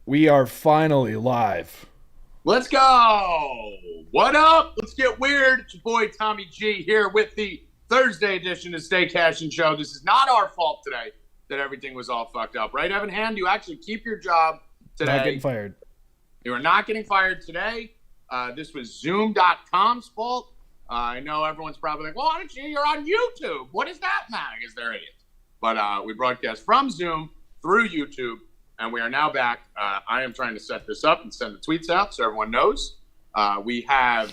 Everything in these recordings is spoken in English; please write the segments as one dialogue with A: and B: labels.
A: We are finally live.
B: Let's go. What up? Let's get weird. It's your boy Tommy G here with the Thursday edition of Stay Cashin show. This is not our fault today that everything was all fucked up, right, Evan Hand? You actually keep your job today.
A: Not getting fired.
B: You are not getting fired today. This was Zoom.com's fault. I know everyone's probably like, well, you're on YouTube. What does that matter? Because they're idiots. But we broadcast from Zoom through YouTube. And we are now back. I am trying to set this up and send the tweets out so everyone knows. We have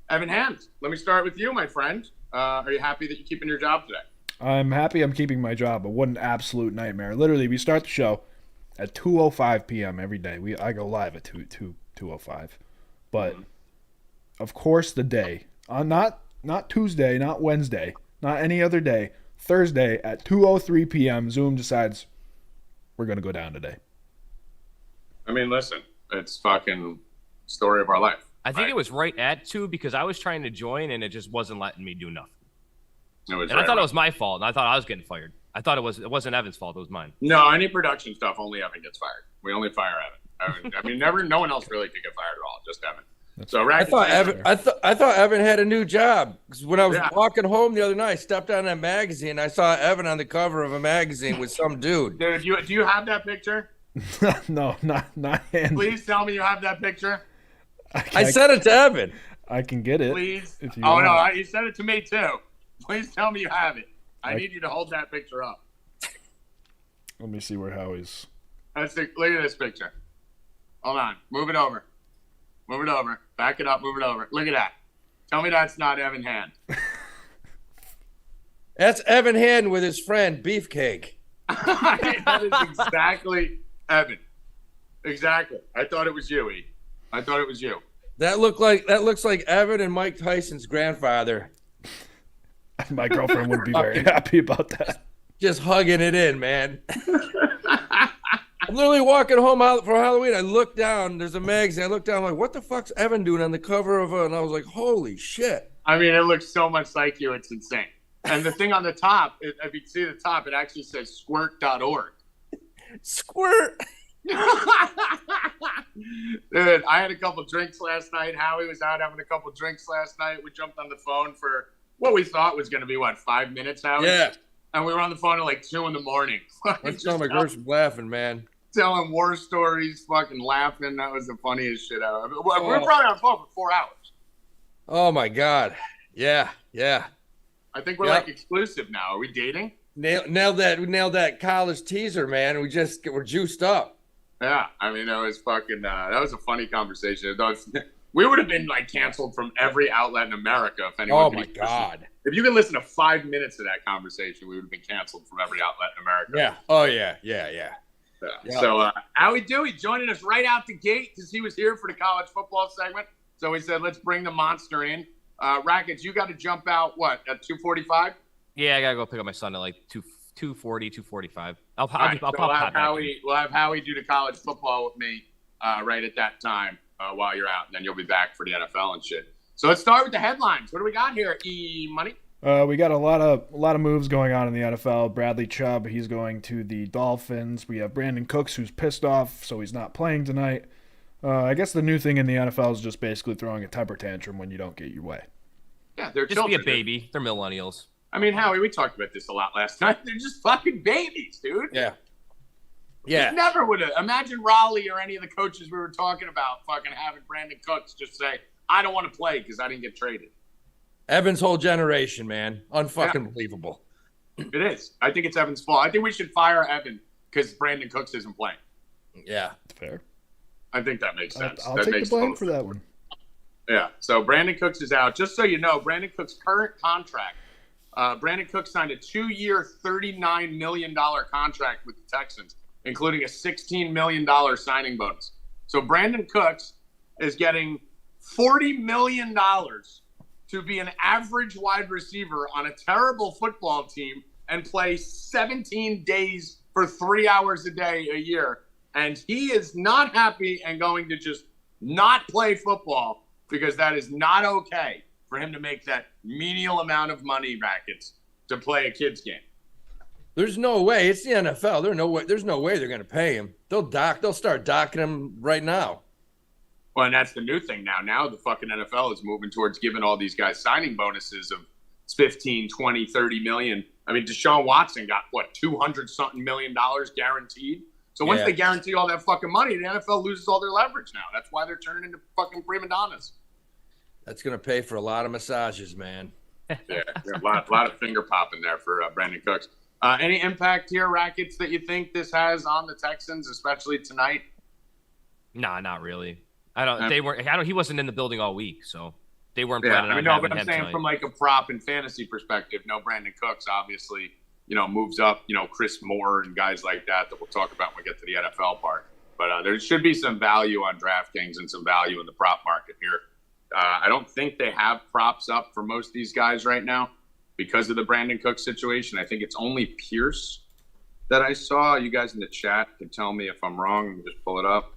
B: Evan Hand. Let me start with you, my friend. Are you happy that you're keeping your job today?
A: I'm happy I'm keeping my job, but what an absolute nightmare. Literally, we start the show at 2:05 p.m. every day. I go live at 2:05. But, of course, the day. Not Tuesday, not Wednesday, not any other day. Thursday at 2:03 p.m., Zoom decides we're going to go down today.
B: I mean, listen, it's fucking story of our life.
C: I think it was right at 2 because I was trying to join and it just wasn't letting me do nothing. I thought it was my fault, and I thought I was getting fired. I thought it wasn't Evan's fault; it was mine.
B: No, any production stuff, only Evan gets fired. We only fire Evan. I mean, no one else really could get fired at all, just Evan. So
D: I thought Evan had a new job because when I was walking home the other night, I stepped on that magazine. I saw Evan on the cover of a magazine with some dude.
B: Dude, do you have that picture?
A: No, not handy.
B: Please tell me you have that picture.
D: I sent it to Evan.
A: I can get it.
B: Please.
A: If you
B: want.
A: want.
B: No, you sent it to me too. Please tell me you have it. I need you to hold that picture up.
A: Let me see where Howie's.
B: Look at this picture. Hold on. Move it over. Move it over. Back it up. Move it over. Look at that. Tell me that's not Evan Hand.
D: That's Evan Hand with his friend Beefcake.
B: That is exactly Evan. Exactly. I thought it was you, E. I thought it was you.
D: That looks like Evan and Mike Tyson's grandfather.
A: My girlfriend wouldn't be very happy about that.
D: Just hugging it in, man. I'm literally walking home out for Halloween. I look down. There's a magazine. I look down. I'm like, what the fuck's Evan doing on the cover of it? And I was like, holy shit.
B: I mean, it looks so much like you. It's insane. And the thing on the top, if you see the top, it actually says squirt.org.
D: Squirt.
B: Dude, I had a couple drinks last night. Howie was out having a couple drinks last night. We jumped on the phone for what we thought was going to be, 5 minutes, Howie?
D: Yeah.
B: And we were on the phone at like 2 in the morning.
D: That's how my girl's laughing, man.
B: Telling war stories, fucking laughing. That was the funniest shit ever. We were probably on the phone for 4 hours.
D: Oh, my God. Yeah.
B: I think we're like exclusive now. Are we dating?
D: Nailed that college teaser, man. We're juiced up.
B: Yeah. I mean, it was fucking, that was a funny conversation. We would have been like canceled from every outlet in America if anyone.
D: Oh my God!
B: If you could listen to 5 minutes of that conversation, we would have been canceled from every outlet in America.
D: Yeah. Oh yeah.
B: So Howie Dewey joining us right out the gate because he was here for the college football segment. So we said, let's bring the monster in. Rackets, you got to jump out at 2:45?
C: Yeah, I gotta go pick up my son at like 2:40, 2:45. I'll
B: We'll have Howie do the college football with me right at that time. While you're out, and then you'll be back for the NFL and shit. So let's start with the headlines. What do we got here, E-Money?
A: We got a lot of moves going on in the NFL. Bradley Chubb, he's going to the Dolphins. We have Brandon Cooks, who's pissed off, so he's not playing tonight. I guess the new thing in the NFL is just basically throwing a temper tantrum when you don't get your way.
B: Yeah, they're
C: just be a baby. They're millennials.
B: I mean, Howie, we talked about this a lot last night. They're just fucking babies, dude.
D: Yeah.
B: You never would have. Imagine Raleigh or any of the coaches we were talking about fucking having Brandon Cooks just say, I don't want to play because I didn't get traded.
D: Evan's whole generation, man. Unfucking believable.
B: It is. I think it's Evan's fault. I think we should fire Evan because Brandon Cooks isn't playing.
D: Yeah.
A: Fair.
B: I think that makes sense.
A: I'll take the blame for that one.
B: Yeah. So Brandon Cooks is out. Just so you know, Brandon Cooks' current contract, Brandon Cooks signed a 2-year, $39 million contract with the Texans, including a $16 million signing bonus. So Brandon Cooks is getting $40 million to be an average wide receiver on a terrible football team and play 17 days for 3 hours a day a year. And he is not happy and going to just not play football because that is not okay for him to make that menial amount of money, Rackets, to play a kid's game.
D: There's no way. It's the NFL. There's no way they're going to pay him. They'll start docking him right now.
B: Well, and that's the new thing now. Now the fucking NFL is moving towards giving all these guys signing bonuses of 15, 20, 30 million. I mean, Deshaun Watson got, 200-something million guaranteed? So once they guarantee all that fucking money, the NFL loses all their leverage now. That's why they're turning into fucking prima donnas.
D: That's going to pay for a lot of massages, man.
B: Yeah, a lot of finger popping there for Brandon Cooks. Any impact here, Rackets, that you think this has on the Texans, especially tonight?
C: Nah, not really. He wasn't in the building all week, so they weren't planning on having
B: no, but I'm
C: him
B: saying
C: tonight.
B: from like a prop and fantasy perspective, no Brandon Cooks obviously, moves up, Chris Moore and guys like that we'll talk about when we get to the NFL part. But there should be some value on DraftKings and some value in the prop market here. I don't think they have props up for most of these guys right now because of the Brandon Cooks situation. I think it's only Pierce that I saw. You guys in the chat can tell me if I'm wrong. Let me just pull it up.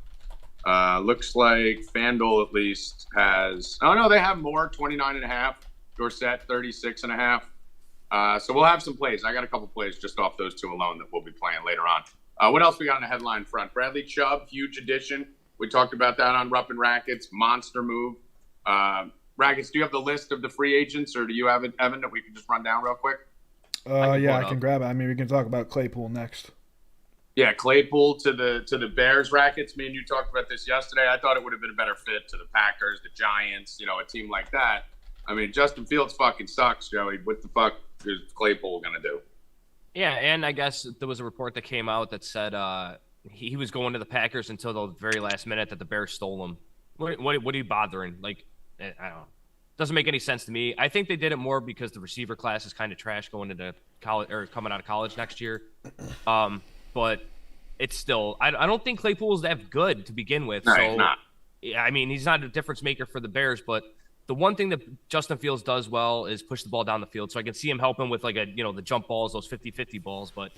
B: Looks like FanDuel at least has – oh, no, they have more, 29.5. Dorsett, 36.5. So we'll have some plays. I got a couple plays just off those two alone that we'll be playing later on. What else we got on the headline front? Bradley Chubb, huge addition. We talked about that on Rupp and Rackets. Monster move. Rackets, do you have the list of the free agents, or do you have it, Evan, that we can just run down real quick?
A: I can grab it. I mean, we can talk about Claypool next.
B: Yeah, Claypool to the Bears, Rackets. Me and you talked about this yesterday. I thought it would have been a better fit to the Packers, the Giants, a team like that. I mean, Justin Fields fucking sucks, Joey. What the fuck is Claypool going to do?
C: Yeah, and I guess there was a report that came out that said he was going to the Packers until the very last minute that the Bears stole him. What are you bothering? Like, I don't know. Doesn't make any sense to me. I think they did it more because the receiver class is kind of trash going into college or coming out of college next year. But it's still, I don't think Claypool is that good to begin with.
B: No,
C: so
B: he's not.
C: I mean, he's not a difference maker for the Bears, but the one thing that Justin Fields does well is push the ball down the field. So I can see him helping with like the jump balls, those 50-50 balls. But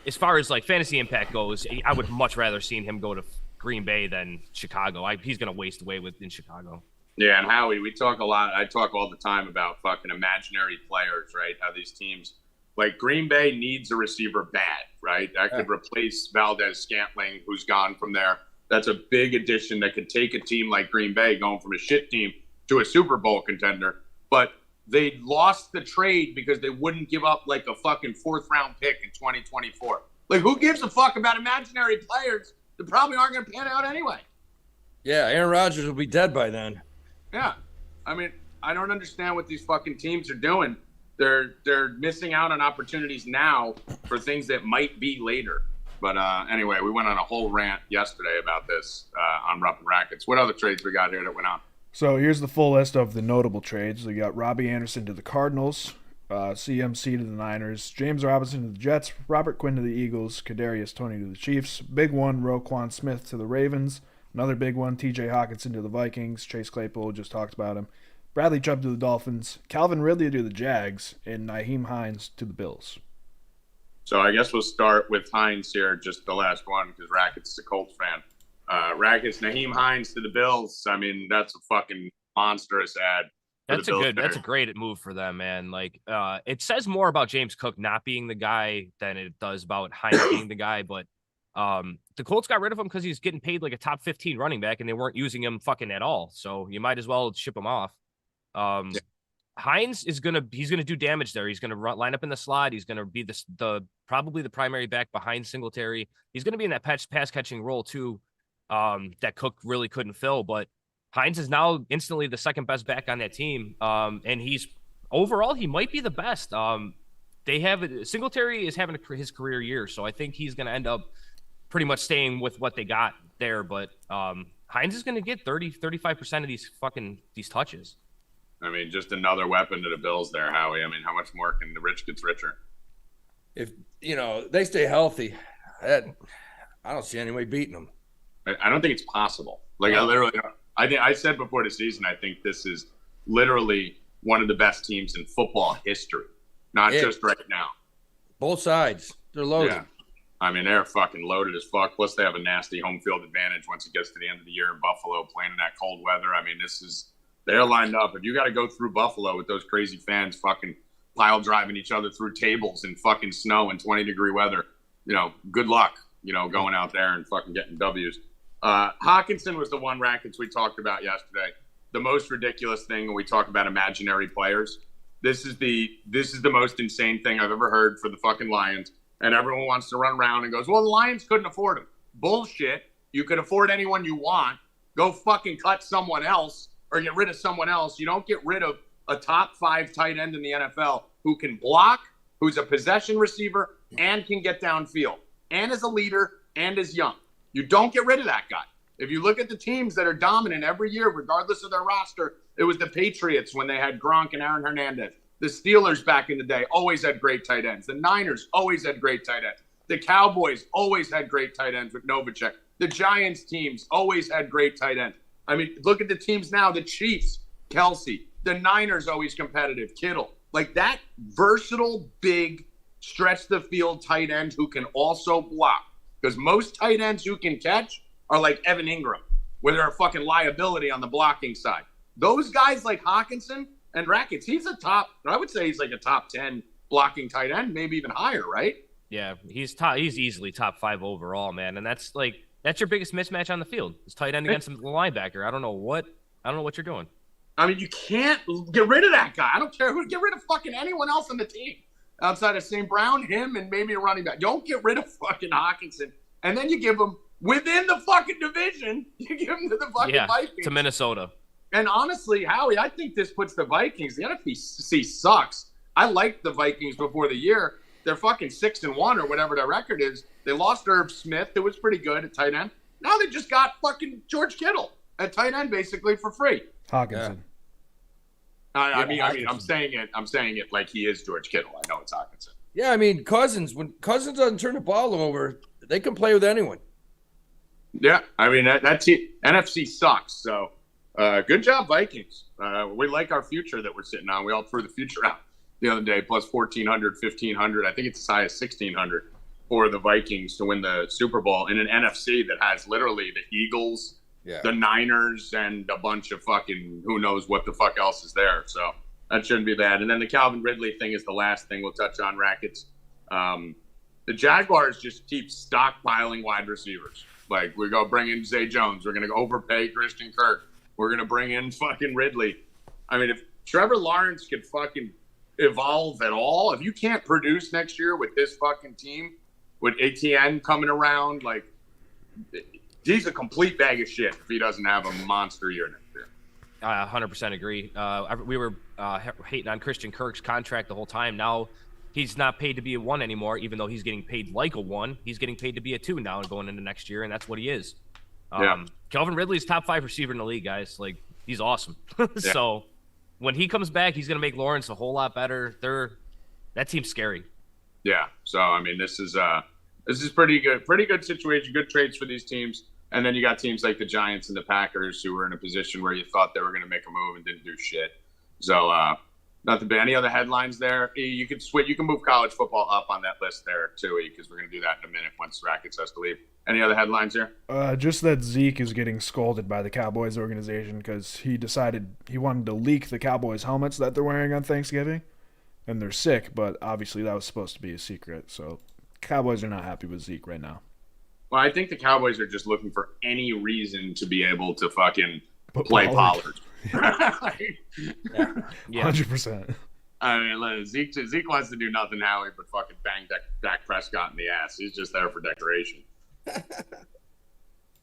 C: as far as like fantasy impact goes, I would much rather seen him go to Green Bay than Chicago. He's going to waste away in Chicago.
B: Yeah, and Howie, we talk a lot. I talk all the time about fucking imaginary players, right? How these teams, like Green Bay needs a receiver bad, right? That could replace Valdez-Scantling, who's gone from there. That's a big addition that could take a team like Green Bay going from a shit team to a Super Bowl contender. But they lost the trade because they wouldn't give up like a fucking fourth-round pick in 2024. Like, who gives a fuck about imaginary players that probably aren't going to pan out anyway?
D: Yeah, Aaron Rodgers will be dead by then.
B: Yeah. I mean, I don't understand what these fucking teams are doing. They're missing out on opportunities now for things that might be later. But anyway, we went on a whole rant yesterday about this on Rupp and Rackets. What other trades we got here that went on?
A: So here's the full list of the notable trades. We got Robbie Anderson to the Cardinals, CMC to the Niners, James Robinson to the Jets, Robert Quinn to the Eagles, Kadarius Toney to the Chiefs, big one, Roquan Smith to the Ravens, another big one, TJ Hawkinson to the Vikings, Chase Claypool, just talked about him, Bradley Chubb to the Dolphins, Calvin Ridley to the Jags, and Nyheim Hines to the Bills.
B: So I guess we'll start with Hines here, just the last one, because Rackets is a Colts fan. Rackets, Nyheim Hines to the Bills. I mean, that's a fucking monstrous ad.
C: That's a great move for them, man. Like, it says more about James Cook not being the guy than it does about Hines being the guy. But the Colts got rid of him because he's getting paid like a top 15 running back, and they weren't using him fucking at all. So you might as well ship him off. Hines he's gonna do damage there. He's gonna line up in the slot. He's gonna be probably the primary back behind Singletary. He's gonna be in that pass catching role too, that Cook really couldn't fill. But Hines is now instantly the second best back on that team, and he's overall he might be the best. Singletary is having his career year, so I think he's gonna end up pretty much staying with what they got there. But Hines is gonna get 35% of these touches.
B: I mean, just another weapon to the Bills there, Howie. I mean, how much more can the rich gets richer?
D: If, they stay healthy, I don't see any way beating them.
B: I don't think it's possible. Like, I said before the season, I think this is literally one of the best teams in football history, not just right now.
D: Both sides. They're loaded.
B: Yeah. I mean, they're fucking loaded as fuck. Plus, they have a nasty home field advantage once it gets to the end of the year in Buffalo, playing in that cold weather. I mean, they're lined up. If you got to go through Buffalo with those crazy fans fucking pile driving each other through tables in fucking snow and 20-degree weather. Good luck, going out there and fucking getting W's. Hawkinson was the one Rackets we talked about yesterday. The most ridiculous thing when we talk about imaginary players. This is the most insane thing I've ever heard for the fucking Lions. And everyone wants to run around and goes, well, the Lions couldn't afford him. Bullshit. You could afford anyone you want. Go fucking cut someone else or get rid of someone else. You don't get rid of a top 5 tight end in the NFL who can block, who's a possession receiver, and can get downfield, and is a leader, and is young. You don't get rid of that guy. If you look at the teams that are dominant every year, regardless of their roster, it was the Patriots when they had Gronk and Aaron Hernandez. The Steelers back in the day always had great tight ends. The Niners always had great tight ends. The Cowboys always had great tight ends with Novacek. The Giants teams always had great tight ends. I mean, look at the teams now. The Chiefs, Kelsey. The Niners always competitive, Kittle. Like that versatile, big, stretch the field tight end who can also block. Because most tight ends who can catch are like Evan Ingram, where they're a fucking liability on the blocking side. Those guys like Hawkinson and Rackets, I would say he's like a top 10 blocking tight end, maybe even higher, right?
C: Yeah, he's easily top 5 overall, man. And that's your biggest mismatch on the field. It's tight end against the linebacker. I don't know what you're doing.
B: I mean, you can't get rid of that guy. I don't care who. Get rid of fucking anyone else on the team outside of St. Brown, him, and maybe a running back. Don't get rid of fucking Hawkinson. And then you give him within the fucking division. You give him to the fucking Vikings.
C: To Minnesota.
B: And honestly, Howie, I think this puts the Vikings. The NFC sucks. I liked the Vikings before the year. They're fucking 6-1 or whatever their record is. They lost Irv Smith, who was pretty good at tight end. Now they just got fucking George Kittle at tight end basically for free.
A: Hawkinson.
B: I mean, I'm saying it like he is George Kittle. I know it's Hawkinson.
D: Yeah, I mean, when Cousins doesn't turn the ball over, they can play with anyone.
B: Yeah, I mean, that's it. NFC sucks. So good job, Vikings. We like our future that we're sitting on. We all threw the future out the other day, plus 1,400, 1,500. I think it's as high as 1,600 for the Vikings to win the Super Bowl in an NFC that has literally the Eagles, the Niners, and a bunch of fucking who knows what the fuck else is there. So that shouldn't be bad. And then the Calvin Ridley thing is the last thing we'll touch on, Rackets. The Jaguars just keep stockpiling wide receivers. Like, we go bring in Zay Jones. We're going to overpay Christian Kirk. We're going to bring in fucking Ridley. I mean, if Trevor Lawrence could fucking evolve at all, if you can't produce next year with this fucking team, with ATN coming around, like, he's a complete bag of shit if he doesn't have a monster year next year.
C: I 100% agree. We were hating on Christian Kirk's contract the whole time. Now he's not paid to be a 1 anymore, even though he's getting paid like a 1. He's getting paid to be a 2 now going into next year, and that's what he is. Calvin Ridley's top 5 receiver in the league, guys. Like, he's awesome. So when he comes back, he's going to make Lawrence a whole lot better. That team's scary.
B: Yeah. So, I mean, this is pretty good situation, good trades for these teams. And then you got teams like the Giants and the Packers who were in a position where you thought they were going to make a move and didn't do shit. So, nothing but any other headlines there. You can move college football up on that list there too, because we're going to do that in a minute once Rackets has to leave. Any other headlines here?
A: Just that Zeke is getting scolded by the Cowboys organization because he decided he wanted to leak the Cowboys helmets that they're wearing on Thanksgiving, and they're sick, but obviously that was supposed to be a secret. So Cowboys are not happy with Zeke right now.
B: Well, I think the Cowboys are just looking for any reason to be able to fucking play Pollard.
A: Yeah. 100%.
B: I mean, Zeke wants to do nothing, Howie, but fucking bang Dak Prescott in the ass. He's just there for decoration.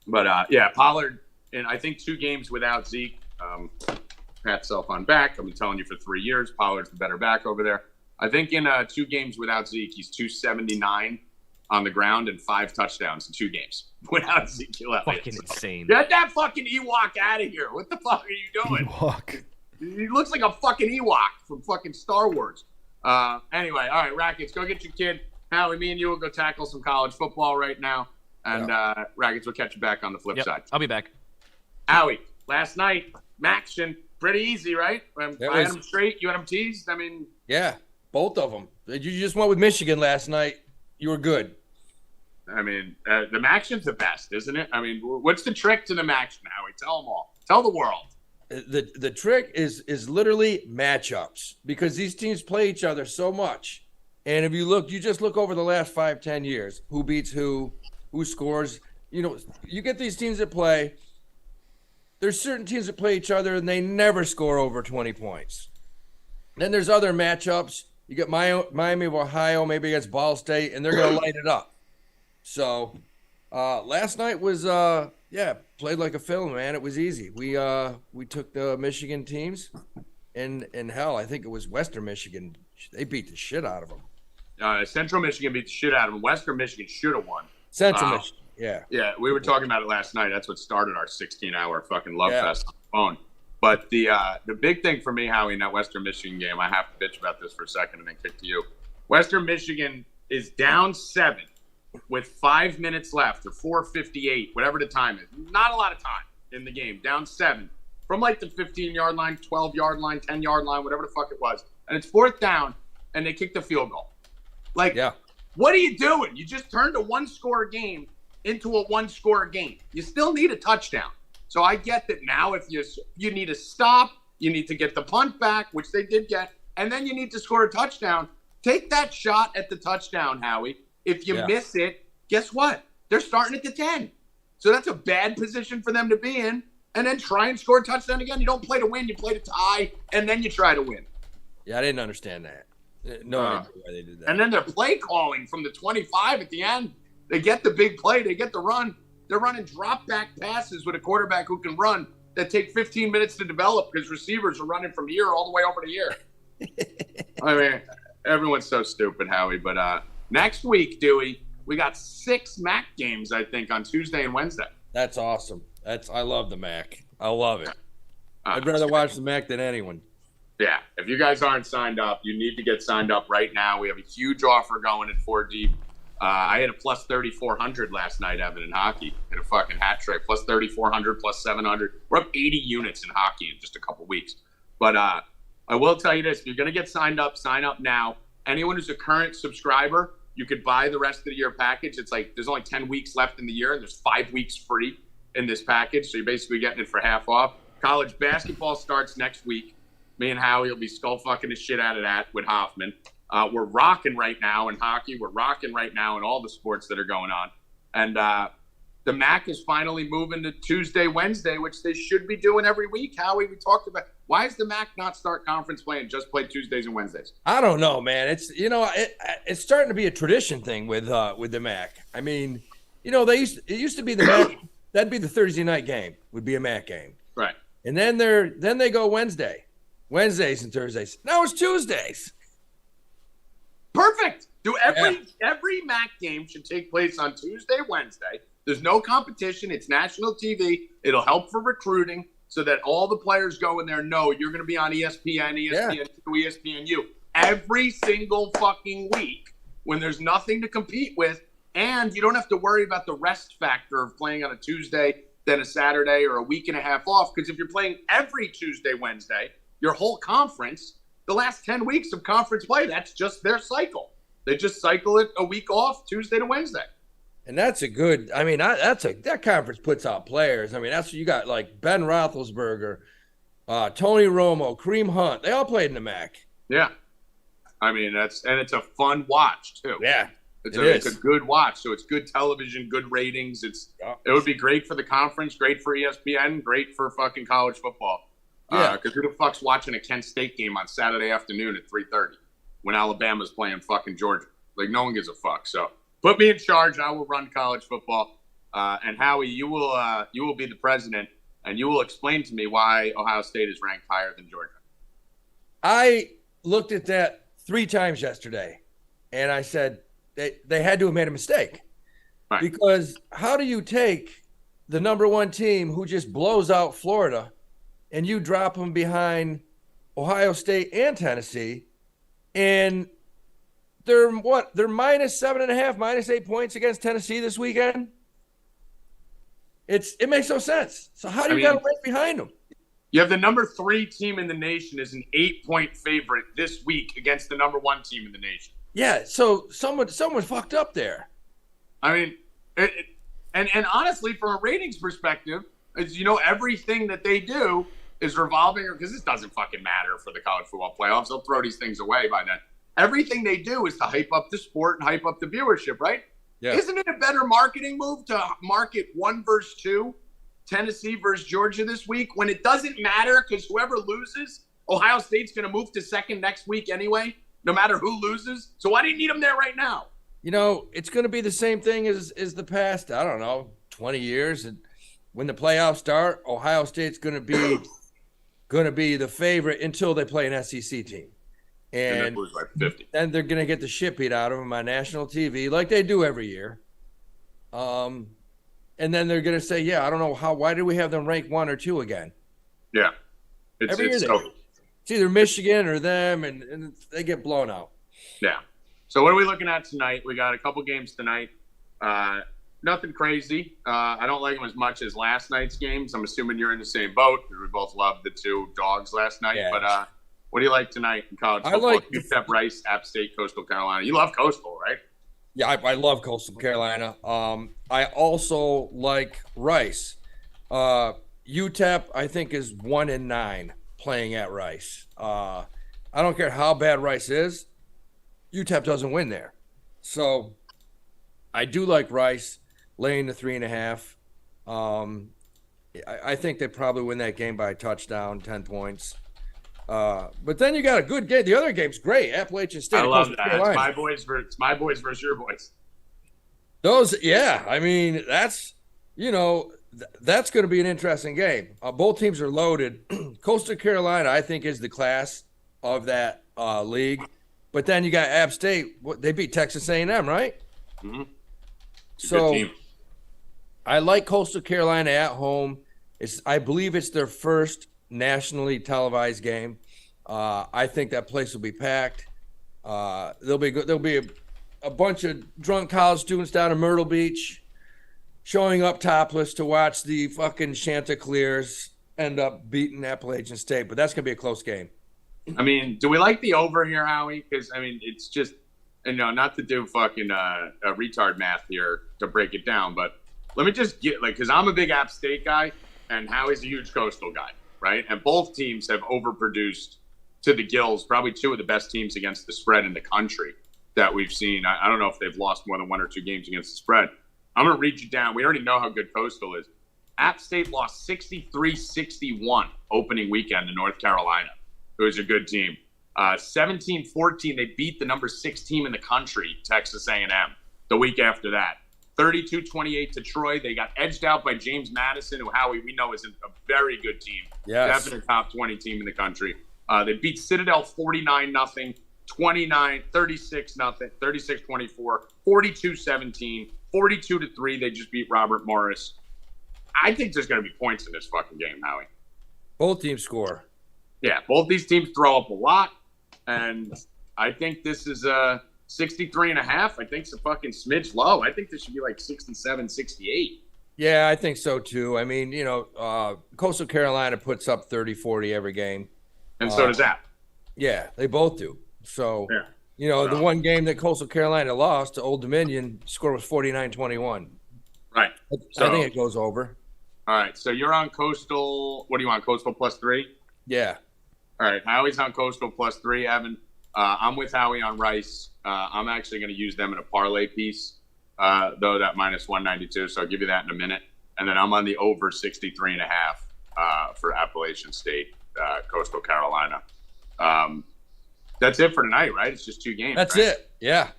B: But, Pollard, and I think 2 games without Zeke, pat self on back. I've been telling you for 3 years, Pollard's the better back over there. I think in 2 games without Zeke, he's 279 on the ground and 5 touchdowns in 2 games without Ezekiel Elliott.
C: Fucking insane.
B: Get that fucking Ewok out of here. What the fuck are you doing?
A: Ewok.
B: He looks like a fucking Ewok from fucking Star Wars. Anyway, all right, Rackets, go get your kid. Howie, me and you will go tackle some college football right now. And Rackets will catch you back on the flip side.
C: I'll be back.
B: Howie, last night, Maxion, pretty easy, right? I had him straight. You had him teased. I mean,
D: yeah, both of them. You just went with Michigan last night. You were good.
B: I mean, the Maxion's the best, isn't it? I mean, what's the trick to the Maxion, Howie? Tell them all. Tell the world.
D: the trick is literally matchups, because these teams play each other so much. And if you just look over the last 5-10 years, who beats who scores. You get these teams that play. There's certain teams that play each other and they never score over 20 points. Then there's other matchups. You get Miami of Ohio, maybe against Ball State, and they're going to light it up. So last night was, played like a film, man. It was easy. We took the Michigan teams, and hell, I think it was Western Michigan. They beat the shit out of them.
B: Central Michigan beat the shit out of them. Western Michigan should have won.
D: Central Michigan. Yeah.
B: Yeah, we were talking about it last night. That's what started our 16-hour fucking love fest on the phone. But the big thing for me, Howie, in that Western Michigan game, I have to bitch about this for a second and then kick to you. Western Michigan is down 7 with 5 minutes left, or 4:58, whatever the time is. Not a lot of time in the game. Down 7 from like the 15-yard line, 12-yard line, 10-yard line, whatever the fuck it was. And it's 4th down, and they kick the field goal. Like, what are you doing? You just turned a one-score game into a one-score game. You still need a touchdown. So I get that now if you need to stop, you need to get the punt back, which they did get, and then you need to score a touchdown. Take that shot at the touchdown, Howie. If you miss it, guess what? They're starting at the 10. So that's a bad position for them to be in. And then try and score a touchdown again. You don't play to win, you play to tie, and then you try to win.
D: Yeah, I didn't understand that. No idea why they did that.
B: And then they're play calling from the 25 at the end. They get the big play. They get the run. They're running drop-back passes with a quarterback who can run that take 15 minutes to develop because receivers are running from here all the way over to here. I mean, everyone's so stupid, Howie. But next week, Dewey, we got 6 MAC games, I think, on Tuesday and Wednesday.
D: That's awesome. I love the MAC. I love it. I'd rather watch the MAC than anyone.
B: Yeah. If you guys aren't signed up, you need to get signed up right now. We have a huge offer going at 4 Deep. I had a plus 3,400 last night, Evan, in hockey. Hit a fucking hat trick. Plus 3,400, plus 700. We're up 80 units in hockey in just a couple weeks. But I will tell you this. If you're going to get signed up, sign up now. Anyone who's a current subscriber, you could buy the rest of the year package. It's like there's only 10 weeks left in the year, and there's 5 weeks free in this package. So you're basically getting it for half off. College basketball starts next week. Me and Howie will be skull fucking the shit out of that with Hoffman. We're rocking right now in hockey. We're rocking right now in all the sports that are going on. And the MAC is finally moving to Tuesday, Wednesday, which they should be doing every week. Howie, we talked about, why does the MAC not start conference play and just play Tuesdays and Wednesdays?
D: I don't know, man. It's it's starting to be a tradition thing with the MAC. I mean, it used to be the MAC. That'd be the Thursday night game. Would be a MAC game,
B: right?
D: And then they go Wednesdays and Thursdays. Now it's Tuesdays.
B: Perfect. Every MAC game should take place on Tuesday, Wednesday. There's no competition. It's national TV. It'll help for recruiting so that all the players go in there and know you're going to be on ESPN, ESPN2, ESPNU every single fucking week when there's nothing to compete with, and you don't have to worry about the rest factor of playing on a Tuesday, then a Saturday, or a week and a half off. Because if you're playing every Tuesday, Wednesday, your whole conference, the last 10 weeks of conference play, that's just their cycle. They just cycle it a week off, Tuesday to Wednesday.
D: And that's a good, I mean, that conference puts out players. I mean, that's what you got, like Ben Roethlisberger, Tony Romo, Kareem Hunt. They all played in the MAC.
B: Yeah. I mean, it's a fun watch too.
D: Yeah.
B: It's a good watch. So it's good television, good ratings. It would be great for the conference, great for ESPN, great for fucking college football.
D: Yeah.
B: Because who the fuck's watching a Kent State game on Saturday afternoon at 3:30 when Alabama's playing fucking Georgia? Like, no one gives a fuck. So put me in charge. I will run college football. And Howie, you will be the president, and you will explain to me why Ohio State is ranked higher than Georgia.
D: I looked at that 3 times yesterday, and I said they had to have made a mistake.
B: Right.
D: Because how do you take the number 1 team who just blows out Florida and you drop them behind Ohio State and Tennessee, and they're minus 7.5, minus 8 points against Tennessee this weekend? It makes no sense. So how do you got to rank behind them?
B: You have the number 3 team in the nation as an 8-point favorite this week against the number 1 team in the nation.
D: Yeah, so someone fucked up there.
B: I mean, and honestly, from a ratings perspective, as you know, everything that they do is revolving, because this doesn't fucking matter for the college football playoffs. They'll throw these things away by then. Everything they do is to hype up the sport and hype up the viewership, right? Yeah. Isn't it a better marketing move to market 1 versus 2, Tennessee versus Georgia this week, when it doesn't matter because whoever loses, Ohio State's going to move to second next week anyway, no matter who loses? So why do you need them there right now?
D: You know, it's going to be the same thing as the past, I don't know, 20 years. And when the playoffs start, Ohio State's going to be the favorite until they play an SEC team. And then they're going to get the shit beat out of them on national TV like they do every year. And then they're going to say, yeah, I don't know why did we have them rank 1 or 2 again?
B: Yeah.
D: Every year it's either Michigan or them, and they get blown out.
B: Yeah. So what are we looking at tonight? We got a couple games tonight. Nothing crazy. I don't like them as much as last night's games. I'm assuming you're in the same boat because we both loved the 2 dogs last night. Yeah. But what do you like tonight in college football? I like UTEP, Rice, App State, Coastal Carolina. You love Coastal, right?
D: Yeah, I love Coastal Carolina. I also like Rice. UTEP, I think, is 1-9 playing at Rice. I don't care how bad Rice is. UTEP doesn't win there. So I do like Rice laying the 3.5. I think they probably win that game by a touchdown, 10 points. But then you got a good game. The other game's great. Appalachian State.
B: I love that. It's my boys versus your boys.
D: Those, yeah. I mean, that's going to be an interesting game. Both teams are loaded. Coastal Carolina, I think, is the class of that league. But then you got App State. They beat Texas A&M, right?
B: Mm-hmm.
D: So I like Coastal Carolina at home. I believe it's their first nationally televised game. I think that place will be packed. There'll be a bunch of drunk college students down in Myrtle Beach showing up topless to watch the fucking Chanticleers end up beating Appalachian State. But that's going to be a close game.
B: I mean, do we like the over here, Howie? Because, I mean, it's just, not to do fucking retard math here to break it down, but let me just get, because I'm a big App State guy, and Howie's a huge Coastal guy, right? And both teams have overproduced to the gills, probably 2 of the best teams against the spread in the country that we've seen. I don't know if they've lost more than 1 or 2 games against the spread. I'm going to read you down. We already know how good Coastal is. App State lost 63-61 opening weekend to North Carolina. It was a good team. 17-14, they beat the number 6 team in the country, Texas A&M, the week after that. 32-28 to Troy. They got edged out by James Madison, who Howie we know is a very good team.
D: Yes.
B: Definitely top 20 team in the country. They beat Citadel 49-0, 29, 36-0, 36-24, 42-17, 42-3. They just beat Robert Morris. I think there's going to be points in this fucking game, Howie.
D: Both teams score.
B: Yeah, both these teams throw up a lot, and I think this is 63.5. I think it's a fucking smidge low. I think this should be like 67, 68.
D: Yeah, I think so too. I mean, Coastal Carolina puts up 30, 40 every game.
B: And so does that.
D: Yeah, they both do. So, the one game that Coastal Carolina lost to Old Dominion, score was 49-21.
B: Right.
D: I think it goes over.
B: All right, so you're on Coastal. What do you want, Coastal +3?
D: Yeah.
B: All right, Howie's on Coastal +3, Evan. I'm with Howie on Rice. I'm actually going to use them in a parlay piece, though that -192. So I'll give you that in a minute. And then I'm on the over 63.5 for Appalachian State, Coastal Carolina. That's it for tonight, right? It's just 2 games.
D: That's
B: right?
D: it. Yeah.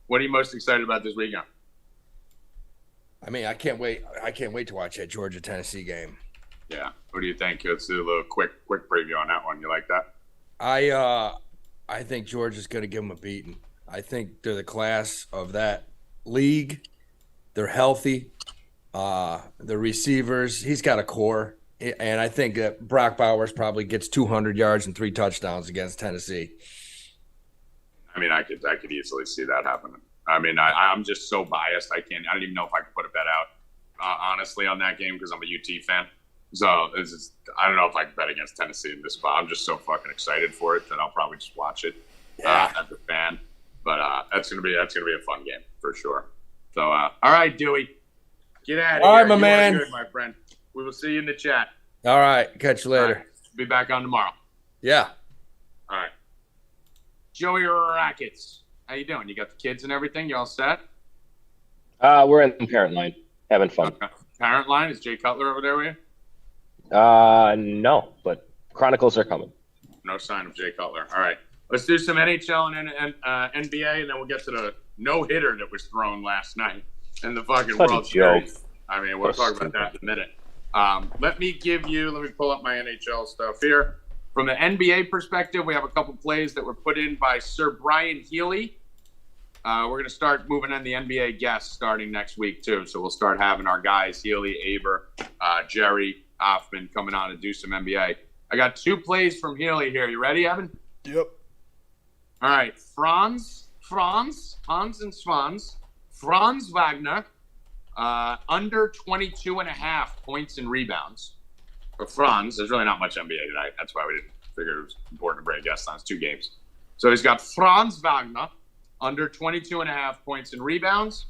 B: What are you most excited about this weekend?
D: I mean, I can't wait. I can't wait to watch that Georgia-Tennessee game.
B: Yeah. What do you think? Let's do a little quick preview on that one. You like that?
D: I think Georgia's going to give them a beating. I think they're the class of that league. They're healthy. The receivers, he's got a core. And I think that Brock Bowers probably gets 200 yards and 3 touchdowns against Tennessee.
B: I mean, I could easily see that happening. I mean, I'm just so biased. I don't even know if I could put a bet out, honestly, on that game because I'm a UT fan. So I don't know if I can bet against Tennessee in this spot. I'm just so fucking excited for it that I'll probably just watch it as a fan. But that's gonna be a fun game for sure. So all right, Dewey, get out of here.
D: All right, my man.
B: Good, my friend. We will see you in the chat.
D: All right, catch you later.
B: Be back on tomorrow.
D: Yeah.
B: All right. Joey Rackets. How you doing? You got the kids and everything? You all set?
E: We're in the parent line, having fun.
B: Okay. Parent line? Is Jay Cutler over there with you?
E: No, but Chronicles are coming.
B: No sign of Jay Cutler. All right. Let's do some NHL and NBA, and then we'll get to the no-hitter that was thrown last night in the fucking
E: Such a
B: World
E: joke.
B: Series. I mean, we'll talk about that in a minute. Let me pull up my NHL stuff here. From the NBA perspective, we have a couple plays that were put in by Sir Brian Healy. We're going to start moving on the NBA guests starting next week, too. So we'll start having our guys, Healy, Aber, Jerry, Hoffman, coming on to do some NBA. I got 2 plays from Healy here. You ready, Evan?
A: Yep.
B: All right. Franz Wagner, under 22.5 points and rebounds. For Franz, there's really not much NBA tonight. That's why we didn't figure it was important to bring a guest on. It's 2 games. So he's got Franz Wagner, under 22.5 points and rebounds.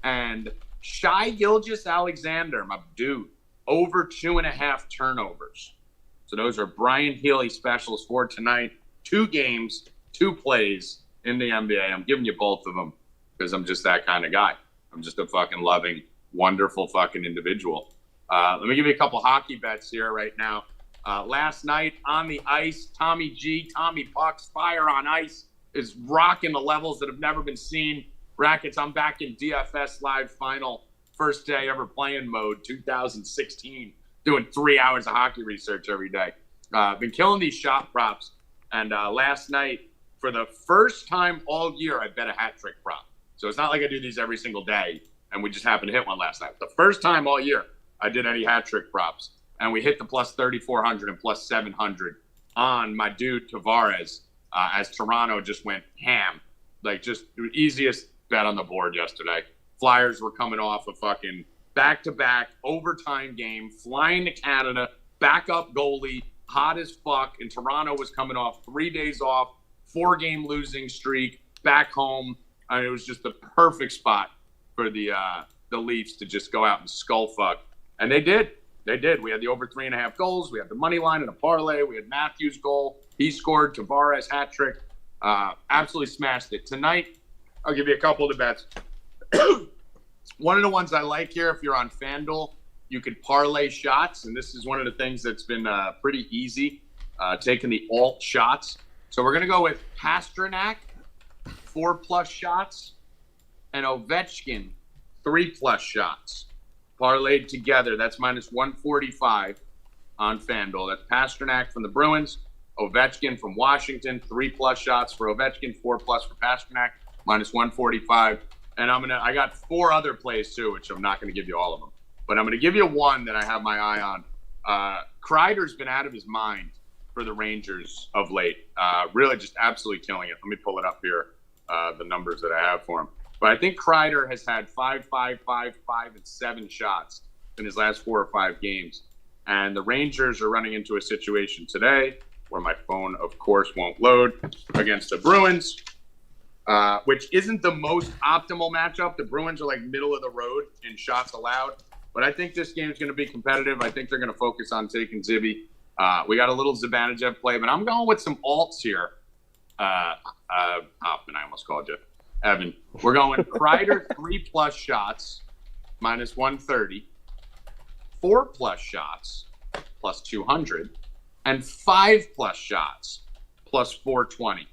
B: And Shai Gilgeous-Alexander, my dude, over 2.5 turnovers. So those are Brian Healy specials for tonight. 2 games, 2 plays in the NBA. I'm giving you both of them because I'm just that kind of guy. I'm just a fucking loving, wonderful fucking individual. Let me give you a couple hockey bets here right now. Last night on the ice, Tommy Puck's Fire on Ice is rocking the levels that have never been seen. Rackets, I'm back in DFS Live Final, first day ever playing mode, 2016, doing 3 hours of hockey research every day. Been killing these shot props. And last night, for the first time all year, I bet a hat trick prop. So it's not like I do these every single day, and we just happened to hit one last night. The first time all year I did any hat trick props, and we hit the plus 3,400 and plus 700 on my dude Tavares as Toronto just went ham. Like, just the easiest bet on the board yesterday. Flyers were coming off a fucking back-to-back overtime game, flying to Canada, backup goalie, hot as fuck, and Toronto was coming off 3 days off, 4-game losing streak, back home. I mean, it was just the perfect spot for the Leafs to just go out and skull fuck. And they did. They did. We had the over 3.5 goals. We had the money line and a parlay. We had Matthews' goal. He scored. Tavares hat trick. Absolutely smashed it. Tonight, I'll give you a couple of the bets. One of the ones I like here, if you're on FanDuel, you could parlay shots. And this is one of the things that's been pretty easy, taking the alt shots. So we're going to go with Pasternak, 4+ shots, and Ovechkin, 3+ shots. Parlayed together, that's minus 145 on FanDuel. That's Pasternak from the Bruins, Ovechkin from Washington, 3+ shots for Ovechkin, 4+ for Pasternak, minus 145. And I got 4 other plays too, which I'm not going to give you all of them. But I'm going to give you one that I have my eye on. Kreider's been out of his mind for the Rangers of late. Really just absolutely killing it. Let me pull it up here, the numbers that I have for him. But I think Kreider has had 5, 5, 5, 5, and 7 shots in his last 4 or 5 games. And the Rangers are running into a situation today where my phone, of course, won't load against the Bruins, which isn't the most optimal matchup. The Bruins are like middle of the road in shots allowed. But I think this game is going to be competitive. I think they're going to focus on taking Zibby. We got a little Zibanejad play, but I'm going with some alts here. Hoffman, I almost called you. Evan, we're going Kreider 3+ shots, minus 130, 4+ shots, plus 200, and 5+ shots, plus 420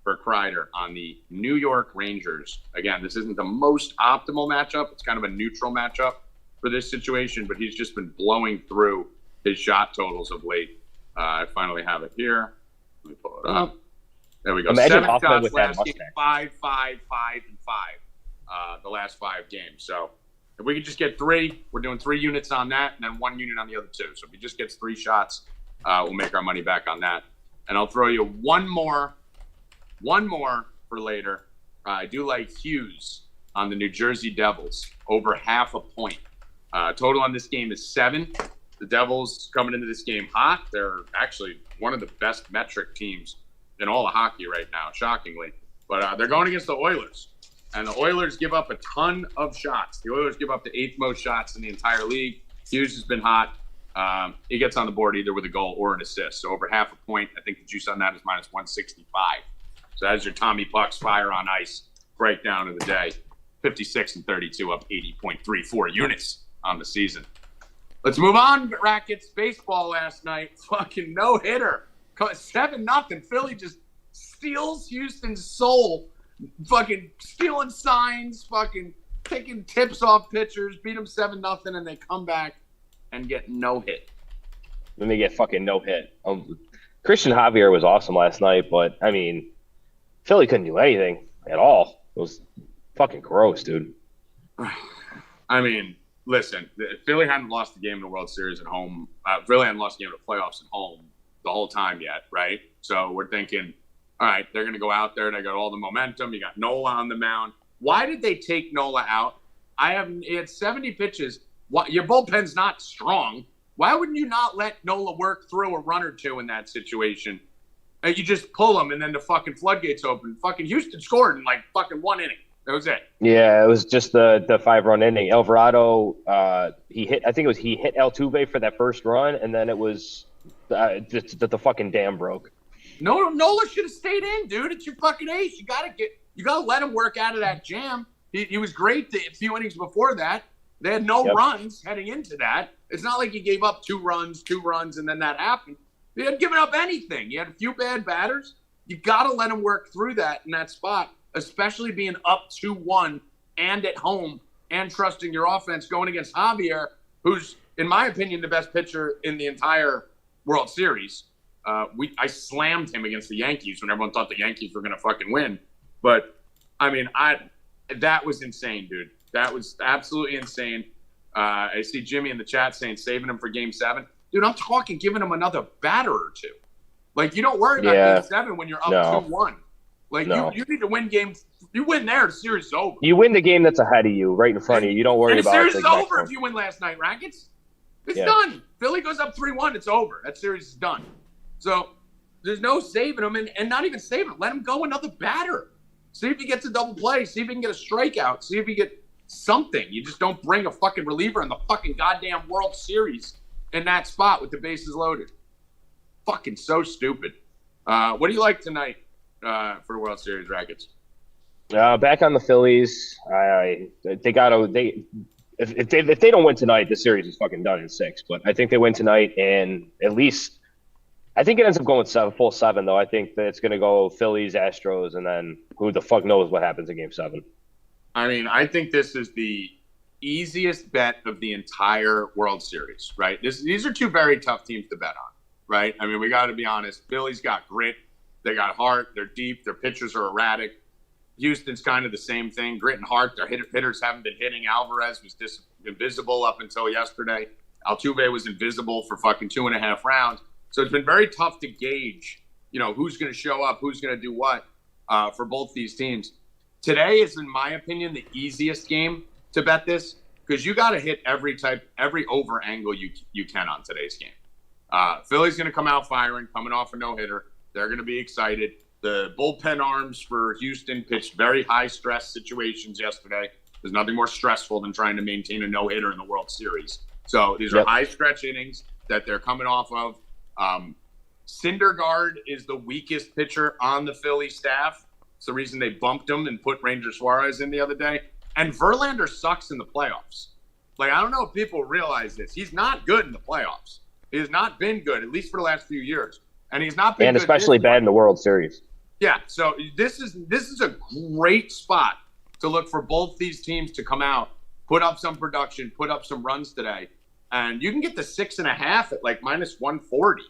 B: for Kreider on the New York Rangers. Again, this isn't the most optimal matchup. It's kind of a neutral matchup for this situation, but he's just been blowing through his shot totals of late. I finally have it here. Let me pull it up. There we go.
E: Imagine
B: 7
E: Hoffman
B: shots
E: with that
B: last
E: mustache.
B: game, 5, 5, 5, and 5. The last 5 games. So if we could just get 3, we're doing 3 units on that, and then 1 unit on the other 2. So if he just gets 3 shots, we'll make our money back on that. And I'll throw you one more for later. I do like Hughes on the New Jersey Devils, over 0.5 point. Total on this game is 7. The Devils coming into this game hot. They're actually one of the best metric teams in all of hockey right now, shockingly. But they're going against the Oilers. And the Oilers give up a ton of shots. The Oilers give up the 8th most shots in the entire league. Hughes has been hot. He gets on the board either with a goal or an assist. So over half a point, I think the juice on that is minus 165. So that's your Tommy Puck's fire on ice breakdown of the day. 56 and 32, up 80.34 units on the season. Let's move on. Rackets baseball last night. Fucking no-hitter. 7-0. Philly just steals Houston's soul. Fucking stealing signs. Fucking taking tips off pitchers. Beat them 7-0, and they come back and get no hit.
E: Then they get fucking no hit. Christian Javier was awesome last night, but I mean, Philly couldn't do anything at all. It was fucking gross, dude.
B: I mean, listen, Philly hadn't lost a game in the World Series at home. Philly hadn't lost a game in the playoffs at home the whole time yet, right? So we're thinking, all right, they're going to go out there. They got all the momentum. You got Nola on the mound. Why did they take Nola out? He had 70 pitches. Your bullpen's not strong. Why wouldn't you not let Nola work through a run or two in that situation? And you just pull him, and then the fucking floodgates open. Fucking Houston scored in like fucking 1 inning. That was it. Yeah,
E: it was just the 5-run inning. Alvarado, he hit Altuve for that first run, and then it was just the fucking dam broke.
B: No, Nola should have stayed in, dude. It's your fucking ace. You gotta let him work out of that jam. He was great a few innings before that. They had no runs heading into that. It's not like he gave up two runs, and then that happened. He hadn't given up anything. He had a few bad batters. You got to let him work through that in that spot, especially being up 2-1 and at home and trusting your offense going against Javier, who's, in my opinion, the best pitcher in the entire World Series. I slammed him against the Yankees when everyone thought the Yankees were going to fucking win. But, I mean, that was insane, dude. That was absolutely insane. I see Jimmy in the chat saying saving him for Game 7. Dude, I'm talking giving him another batter or two. Like, you don't worry about Game 7 when you're up 2-1. Like, you need to win games. You win there, the series is over.
E: You win the game that's ahead of you, right in front of you. You don't worry about it.
B: The series is over if you win last night, Rackets. It's done. Philly goes up 3-1, it's over. That series is done. So there's no saving him, and not even saving him. Let him go another batter. See if he gets a double play. See if he can get a strikeout. See if he get something. You just don't bring a fucking reliever in the fucking goddamn World Series in that spot with the bases loaded. Fucking so stupid. What do you like tonight for the World Series, Rackets?
E: Back on the Phillies. If they don't win tonight, the series is fucking done in 6. But I think they win tonight, and at least I think it ends up going full 7, though. I think that it's going to go Phillies, Astros, and then who the fuck knows what happens in Game 7.
B: I mean, I think this is the easiest bet of the entire World Series, right? These are two very tough teams to bet on, right? I mean, we got to be honest. Philly's got grit. They got heart. They're deep. Their pitchers are erratic. Houston's kind of the same thing. Grit and heart. Their hitters haven't been hitting. Alvarez was invisible up until yesterday. Altuve was invisible for fucking 2.5 rounds. So it's been very tough to gauge, who's going to show up, who's going to do what for both these teams. Today is, in my opinion, the easiest game to bet this because you got to hit every over angle you can on today's game. Philly's going to come out firing, coming off a no-hitter. They're going to be excited. The bullpen arms for Houston pitched very high-stress situations yesterday. There's nothing more stressful than trying to maintain a no-hitter in the World Series. So these are high-stretch innings that they're coming off of. Syndergaard is the weakest pitcher on the Philly staff. It's the reason they bumped him and put Ranger Suarez in the other day. And Verlander sucks in the playoffs. Like, I don't know if people realize this. He's not good in the playoffs. He has not been good, at least for the last few years. And he's not been good.
E: And especially bad in the World Series.
B: Yeah, so this is a great spot to look for both these teams to come out, put up some production, put up some runs today. And you can get the 6.5 at like minus 140.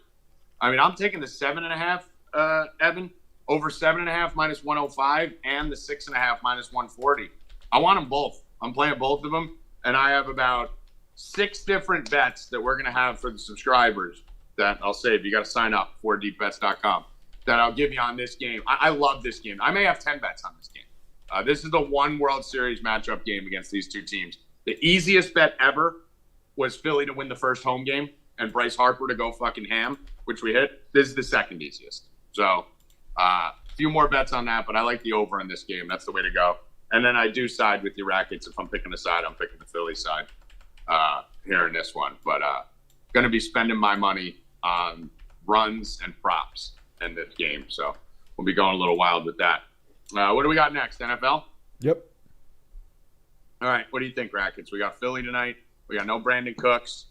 B: I mean, I'm taking the 7.5, Evan, over 7.5 minus 105, and the 6.5 minus 140. I want them both. I'm playing both of them, and I have about 6 different bets that we're going to have for the subscribers that I'll save. You got to sign up for deepbets.com that I'll give you on this game. I love this game. I may have 10 bets on this game. This is the one World Series matchup game against these two teams. The easiest bet ever was Philly to win the first home game and Bryce Harper to go fucking ham, which we hit. This is the second easiest. So a few more bets on that, but I like the over in this game. That's the way to go. And then I do side with the Rackets. If I'm picking a side, I'm picking the Philly side here in this one. But going to be spending my money on runs and props in this game. So we'll be going a little wild with that. What do we got next? NFL?
A: Yep.
B: All right. What do you think, Rackets? We got Philly tonight. We got no Brandon Cooks.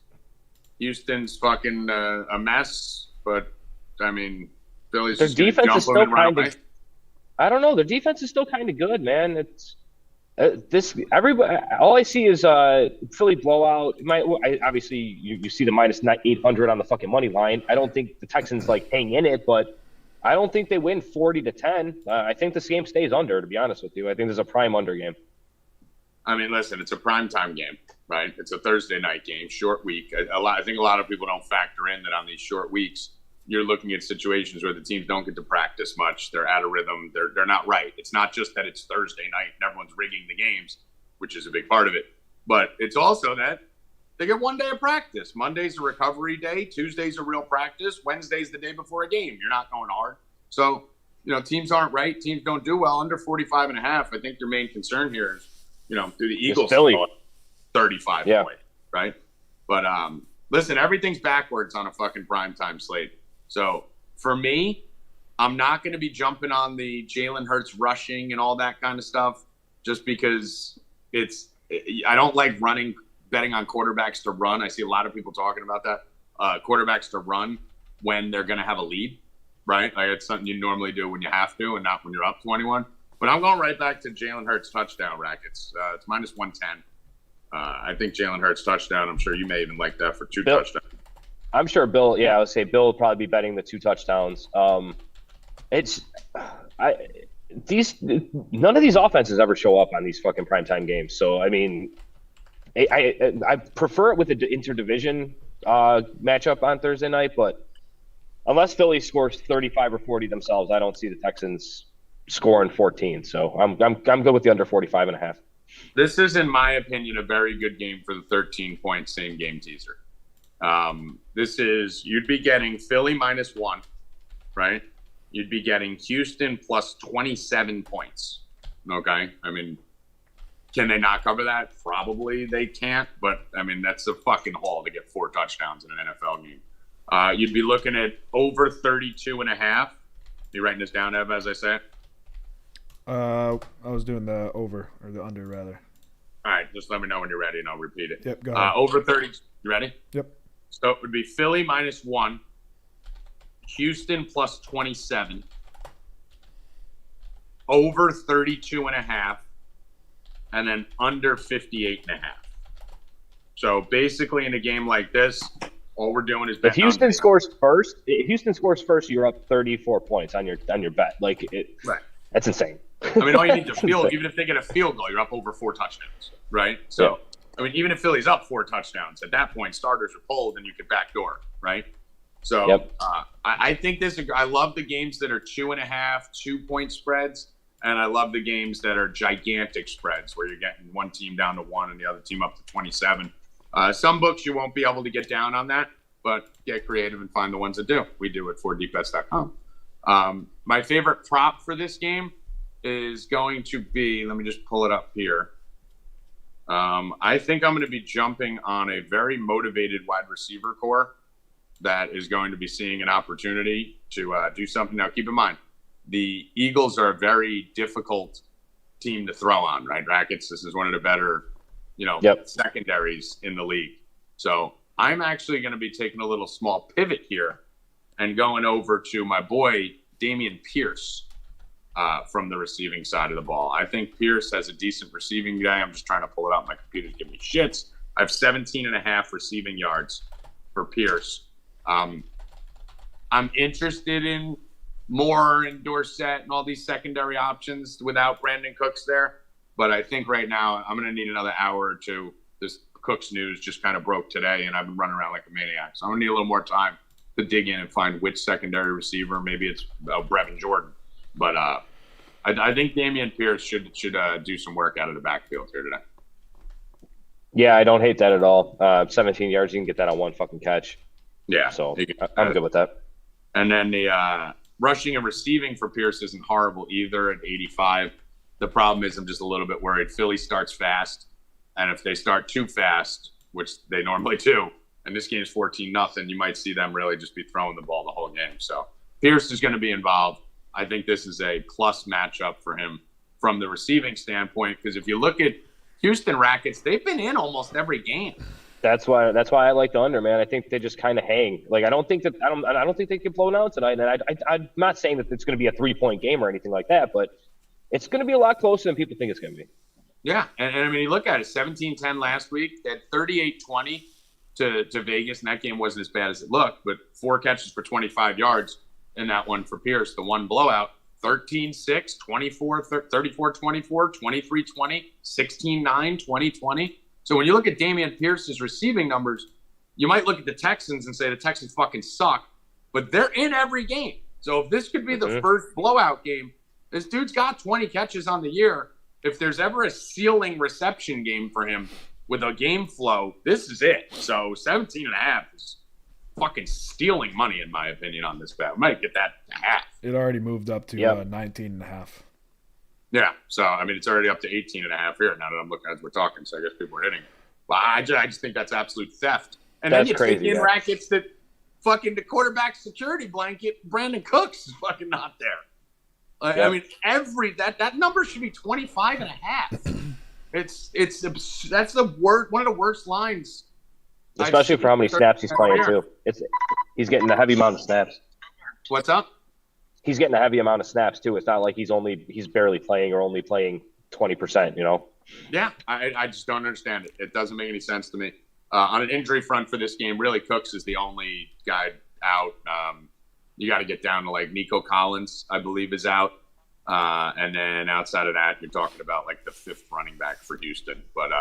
B: Houston's fucking a mess, but I mean, Philly's
E: Their
B: just gonna
E: defense
B: jump
E: is
B: them
E: still
B: and run
E: kind
B: away.
E: of. I don't know. Their defense is still kind of good, man. It's everybody. All I see is Philly blowout. Obviously, you see the minus 800 on the fucking money line. I don't think the Texans like hang in it, but I don't think they win 40-10. I think this game stays under. To be honest with you, I think there's a prime under game.
B: I mean, listen, it's a primetime game, right? It's a Thursday night game, short week. I think a lot of people don't factor in that on these short weeks, you're looking at situations where the teams don't get to practice much. They're out of rhythm. They're not right. It's not just that it's Thursday night and everyone's rigging the games, which is a big part of it. But it's also that they get one day of practice. Monday's a recovery day. Tuesday's a real practice. Wednesday's the day before a game. You're not going hard. So, teams aren't right. Teams don't do well under 45.5. I think your main concern here is, do the Eagles
E: Philly
B: 35 points, right? But listen, everything's backwards on a fucking primetime slate. So for me, I'm not going to be jumping on the Jalen Hurts rushing and all that kind of stuff just because I don't like betting on quarterbacks to run. I see a lot of people talking about that. Quarterbacks to run when they're going to have a lead, right? Like it's something you normally do when you have to and not when you're up 21. But I'm going right back to Jalen Hurts touchdown, Rackets. It's minus 110. I think Jalen Hurts touchdown. I'm sure you may even like that for two touchdowns.
E: I'm sure Bill. Yeah, I would say Bill will probably be betting the 2 touchdowns. None of these offenses ever show up on these fucking primetime games. So I mean, I prefer it with the interdivision matchup on Thursday night. But unless Philly scores 35 or 40 themselves, I don't see the Texans scoring 14. So I'm good with the under 45.5.
B: This is, in my opinion, a very good game for the 13-point same game teaser. You'd be getting Philly minus 1, right? You'd be getting Houston plus 27 points. Okay. I mean, can they not cover that? Probably they can't, but I mean, that's a fucking haul to get 4 touchdowns in an NFL game. You'd be looking at over 32.5. You writing this down, Ev, as I say it?
A: I was doing the over or the under rather.
B: All right, just let me know when you're ready and I'll repeat it.
A: Yep, go ahead.
B: Over 30. You ready?
A: Yep.
B: So it would be Philly minus 1, Houston plus 27, over 32.5, and then under 58.5. So basically, in a game like this, all we're doing is
E: if Houston scores first, you're up 34 points on your bet.
B: Right.
E: That's insane.
B: I mean, all you need to field, even if they get a field goal, you're up over 4 touchdowns, right? So, yeah. I mean, even if Philly's up 4 touchdowns, at that point, starters are pulled and you could backdoor, right? So,
E: yep.
B: I think I love the games that are 2.5, 2-point spreads, and I love the games that are gigantic spreads where you're getting one team down to 1 and the other team up to 27. Some books you won't be able to get down on that, but get creative and find the ones that do. We do at 4deepbets.com. My favorite prop for this game is going to be, let me just pull it up here. I think I'm going to be jumping on a very motivated wide receiver core that is going to be seeing an opportunity to do something. Now, keep in mind, the Eagles are a very difficult team to throw on, right? Rackets, this is one of the better, secondaries in the league. So I'm actually going to be taking a little small pivot here and going over to my boy, Dameon Pierce. From the receiving side of the ball. I think Pierce has a decent receiving day. I'm just trying to pull it out. My computer's giving me shits. I have 17.5 receiving yards for Pierce. I'm interested in Moore and Dorsett and all these secondary options without Brandon Cooks there. But I think right now I'm going to need another hour or two. This Cooks news just kind of broke today, and I've been running around like a maniac. So I'm going to need a little more time to dig in and find which secondary receiver. Maybe it's Brevin Jordan. But I think Dameon Pierce should do some work out of the backfield here today.
E: Yeah, I don't hate that at all. 17 yards, you can get that on one fucking catch.
B: Yeah.
E: So I'm good with that.
B: And then the rushing and receiving for Pierce isn't horrible either at 85. The problem is I'm just a little bit worried. Philly starts fast, and if they start too fast, which they normally do, and this game's 14-0, you might see them really just be throwing the ball the whole game. So Pierce is going to be involved. I think this is a plus matchup for him from the receiving standpoint, because if you look at Houston Rackets, they've been in almost every game.
E: That's why I like the under, man. I think they just kind of hang. Like I don't think they can blow out tonight. And I'm not saying that it's going to be a 3-point game or anything like that, but it's going to be a lot closer than people think it's going to be.
B: Yeah, and I mean, you look at it, 17-10 last week. They had 38-20 to Vegas, and that game wasn't as bad as it looked, but 4 catches for 25 yards in that one for Pierce. The one blowout, 13-6, 24-34-24, 23-20, 16-9, 20-20. So when you look at Dameon Pierce's receiving numbers, you might look at the Texans and say the Texans fucking suck, but they're in every game. So if this could be the first blowout game, this dude's got 20 catches on the year. If there's ever a ceiling reception game for him with a game flow, this is it. So 17.5 is fucking stealing money, in my opinion, on this bet. We might get that to half.
A: It already moved up to 19.5.
B: Yeah, so I mean, it's already up to 18.5 here now that I'm looking as we're talking. So I guess people are hitting it. But I just think that's absolute theft. And
E: that's
B: then you
E: crazy,
B: take in Rackets that fucking the quarterback security blanket, Brandon Cooks is fucking not there. I mean, that number should be 25.5. That's the worst, one of the worst lines.
E: Especially for how many snaps he's playing too. He's getting a heavy amount of snaps.
B: What's up?
E: He's getting a heavy amount of snaps too. It's not like he's barely playing or only playing 20%. You know.
B: Yeah, I just don't understand it. It doesn't make any sense to me. On an injury front for this game, really Cooks is the only guy out. You got to get down to like Nico Collins, I believe, is out. And then outside of that, you're talking about like the 5th running back for Houston. But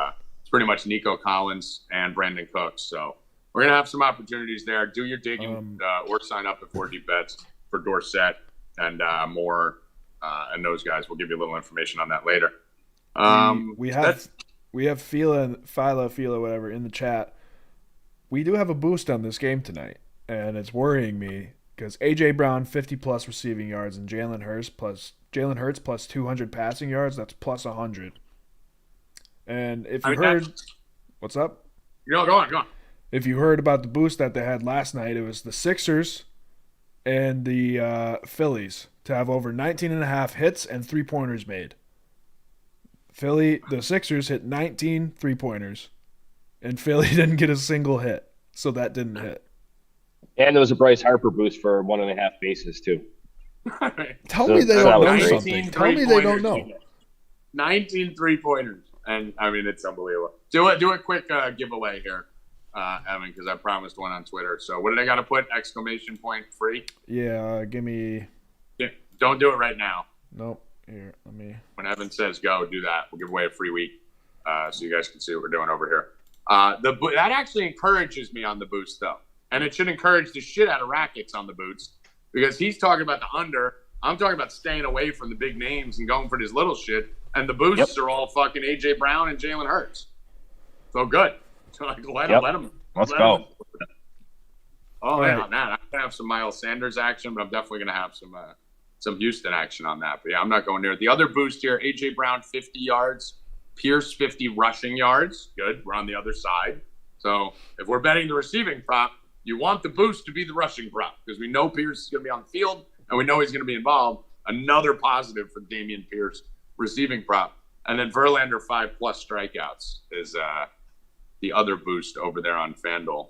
B: it's pretty much Nico Collins and Brandon Cooks. So we're going to have some opportunities there. Do your digging or sign up at 4D Bets for Dorsett and more. And those guys, we'll give you a little information on that later.
A: We have Phila, whatever, in the chat. We do have a boost on this game tonight, and it's worrying me. Because A.J. Brown, 50-plus receiving yards, and Jalen Hurts plus 200 passing yards, that's plus 100. And if you heard – what's up?
B: Go on.
A: If you heard about the boost that they had last night, it was the Sixers and the Phillies to have over 19.5 hits and 3-pointers made. The Sixers hit 19 3-pointers, and Philly didn't get a single hit, so that didn't hit.
E: And there was a Bryce Harper boost for 1.5 bases too.
A: Tell me they don't know something. Tell me they don't know.
B: 19 3-pointers, and I mean it's unbelievable. Do a quick giveaway here, Evan, because I promised one on Twitter. So what did I got to put? Exclamation point free.
A: Yeah, give me.
B: Yeah, don't do it right now.
A: Nope. Here, let me.
B: When Evan says go, do that. We'll give away a free week, so you guys can see what we're doing over here. That actually encourages me on the boost though. And it should encourage the shit out of Rackets on the boots, because he's talking about the under. I'm talking about staying away from the big names and going for this little shit. And the boosts are all fucking A.J. Brown and Jalen Hurts. So good. So like, let him.
E: Let's go.
B: Oh, man, on that. I'm going to have some Miles Sanders action, but I'm definitely going to have some Houston action on that. But yeah, I'm not going near it. The other boost here, A.J. Brown, 50 yards. Pierce, 50 rushing yards. Good. We're on the other side. So if we're betting the receiving prop, you want the boost to be the rushing prop, because we know Pierce is going to be on the field and we know he's going to be involved. Another positive for Dameon Pierce receiving prop. And then Verlander 5+ strikeouts is the other boost over there on FanDuel.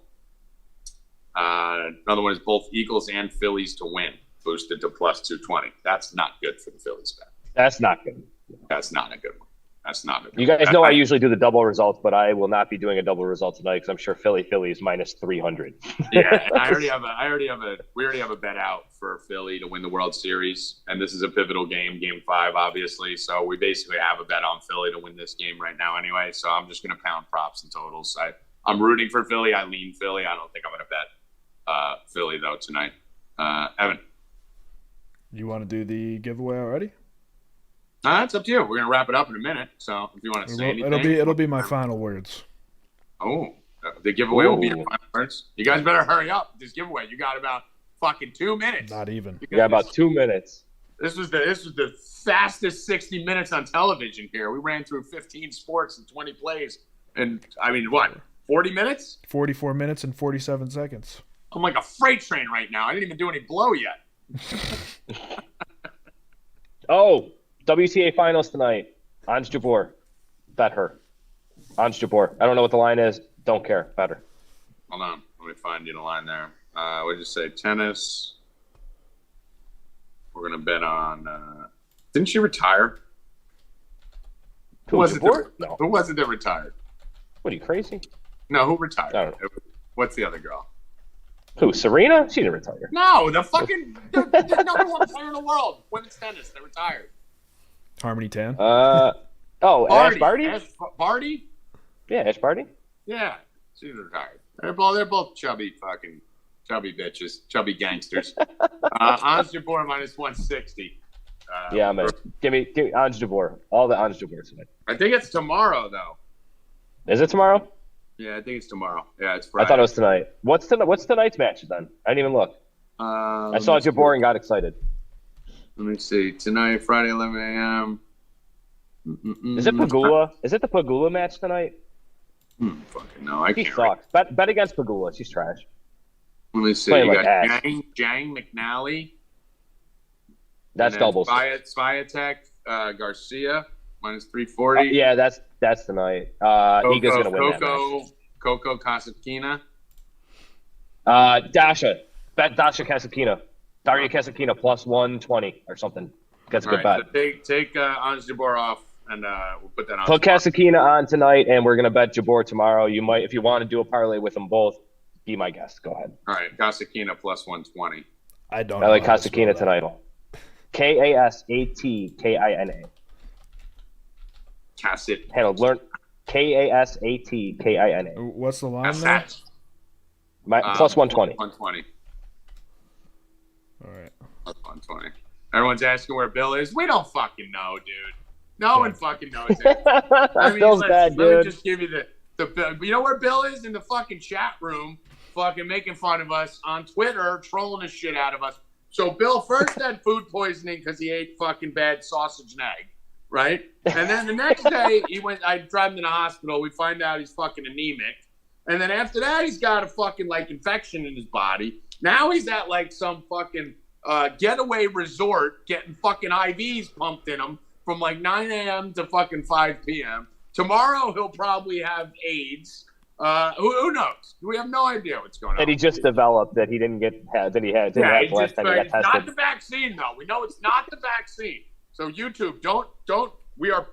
B: Another one is both Eagles and Phillies to win, boosted to plus 220. That's not good for the Phillies bet.
E: That's not good.
B: That's not a good one. That's not a good
E: You guys know I usually do the double results, but I will not be doing a double result tonight because I'm sure Philly is minus 300.
B: Yeah, and we already have a bet out for Philly to win the World Series, and this is a pivotal game, Game 5, obviously. So we basically have a bet on Philly to win this game right now, anyway. So I'm just going to pound props and totals. I'm rooting for Philly. I lean Philly. I don't think I'm going to bet Philly though tonight. Evan,
A: you want to do the giveaway already?
B: It's up to you. We're gonna wrap it up in a minute. So if you want to say anything,
A: it'll be my final words.
B: Oh, the giveaway will be your final words. You guys better hurry up with this giveaway. You got about fucking 2 minutes.
A: Not even.
E: You got about 2 minutes.
B: This was the fastest 60 minutes on television here. We ran through 15 sports and 20 plays, and I mean, what, 40 minutes?
A: 44 minutes and 47 seconds.
B: I'm like a freight train right now. I didn't even do any blow yet.
E: Oh, WTA finals tonight. Ons Jabeur. Bet her. Ons Jabeur. I don't know what the line is. Don't care. Bet her.
B: Hold on. Let me find you the line there. What did you say? Tennis. We're going to bet on. Didn't she retire?
E: Who was it? No.
B: Who was it that retired?
E: What are you, crazy?
B: No, who retired?
E: I don't know.
B: What's the other girl?
E: Who, Serena? She didn't retire.
B: No, the fucking the number one player in the world, women's tennis. They retired.
A: Harmony Tan.
E: Ash Barty?
B: Ash Barty?
E: Yeah, Ash Barty.
B: Yeah, she's retired. They're both chubby bitches, chubby gangsters. Ons Jabeur minus 160.
E: Yeah, man. Give me Ons Jabeur. All the Ons Jabeur tonight.
B: I think it's tomorrow, though.
E: Is it tomorrow?
B: Yeah, I think it's tomorrow. Yeah, it's Friday.
E: I thought it was tonight. What's tonight's match then? I didn't even look. I saw Jabeur and got excited.
B: Let me see. Tonight, Friday, 11 a.m.
E: Is it Pagula? Is it the Pagula match tonight?
B: Fucking no, I can't.
E: She sucks. Bet against Pagula. She's trash.
B: Let me see.
E: Playing
B: You
E: like
B: got
E: ass.
B: Jang McNally.
E: That's doubles.
B: Sviatek Garcia minus 340.
E: Yeah, that's tonight. Iga's gonna win that match.
B: Coco Casakina.
E: Dasha. Bet Dasha Casakina. Daria Casakina plus 120 or something. That's a good bet.
B: So take Ons Jabeur off, and we'll put that on.
E: Put Casakina on tonight, and we're gonna bet Jabeur tomorrow. You might, if you want to do a parlay with them both, be my guest. Go ahead.
B: All right, Casakina plus 120.
A: I don't.
E: I like
A: know how to spell
E: Casakina
A: that.
E: tonight. Kasatkina.
B: Cassit.
E: Handle learn. Kasatkina.
A: What's the line there?
B: Cassat.
E: Plus 120.
B: 120.
A: All right.
B: Plus 120. Everyone's asking where Bill is. We don't fucking know, dude. No one fucking knows it. I mean,
E: Bill's bad,
B: let me
E: dude.
B: just give you the. You know where Bill is? In the fucking chat room, fucking making fun of us on Twitter, trolling the shit out of us. So Bill first had food poisoning because he ate fucking bad sausage and egg, right? And then the next day I drive him to the hospital. We find out he's fucking anemic. And then after that, he's got a fucking like infection in his body. Now he's at like some fucking getaway resort getting fucking IVs pumped in him from like 9 a.m. to fucking 5 p.m. Tomorrow he'll probably have AIDS. Who knows? We have no idea what's going on.
E: That he just developed that he didn't get that he had didn't have the last time he got
B: it's not
E: tested.
B: the vaccine though. We know it's not the vaccine. So YouTube, don't. We are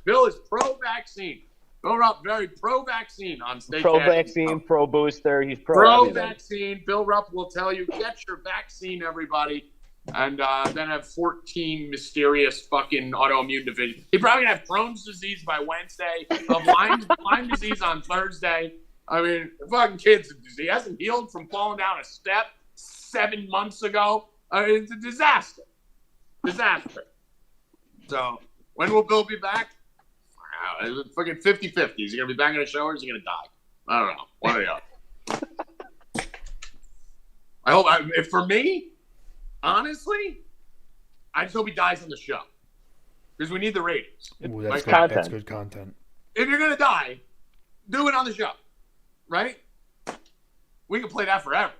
B: Bill is pro-vaccine. Bill Rupp very pro-vaccine on Stay Cashin.
E: Pro-vaccine, pro-booster. He's pro-everything.
B: Pro-vaccine. Bill Rupp will tell you, get your vaccine, everybody. And then have 14 mysterious fucking autoimmune divisions. He probably gonna have Crohn's disease by Wednesday, Lyme disease on Thursday. I mean, the fucking kid's he hasn't healed from falling down a step 7 months ago. I mean, it's a disaster. So, when will Bill be back? Wow, fucking 50-50. Is he gonna be back on the show or is he gonna die? I don't know. One or the other. I hope. If for me. Honestly, I just hope he dies on the show because we need the ratings.
A: Ooh,
B: Like,
A: that's good content.
B: if you're gonna die, do it on the show, right? We can play that forever.